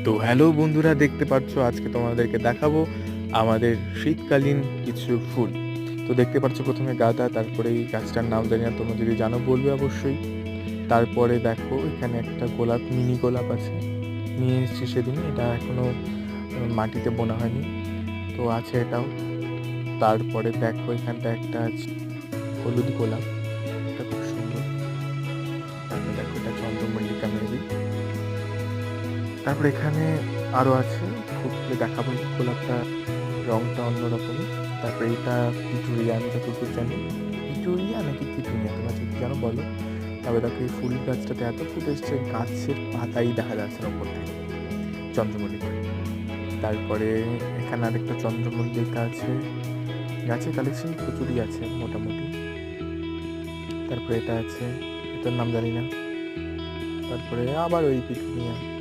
তো হ্যালো বন্ধুরা, দেখতে পাচ্ছ আজকে তোমাদেরকে দেখাবো আমাদের শীতকালীন কিছু ফুল। তো দেখতে পাচ্ছ প্রথমে গাঁদা, তারপরে এই গাছটার নাম জানি না, তোমরা যদি জানো বলবে অবশ্যই। তারপরে দেখো এখানে একটা গোলাপ, মিনি গোলাপ আছে, নিয়ে এসেছি সেদিন, এটা এখনো মাটিতে বোনা হয়নি, তো আছে এটাও। তারপরে দেখো এখানটা একটা আছে হলুদ গোলাপ, এটা খুব সুন্দর। তারপরে দেখো এটা চন্দ্রমল্লিকা মেবি। তারপরে এখানে আরো আছে, ফুটলে দেখাবো এই গোলাপটা, রংটা অন্যরকমই। তারপরে এটা পিটুরিয়া, আমি যতদূর জানি পিটুরিয়া নাকি পিটুনিয়া, তোমরা যদি জানো বলো। তারপরে দেখো এই ফুল গাছটাতে এত ফুল এসছে, গাছের পাতাই দেখা যাচ্ছে না ওপর থেকে, চন্দ্রমল্লিকা। তারপরে এখানে আরেকটা চন্দ্রমল্লিকা আছে, গাছের কালেকশন প্রচুরই আছে মোটামুটি। তারপরে এটা আছে, এটার নাম জানি না। তারপরে আবার ওই পিটুনিয়া।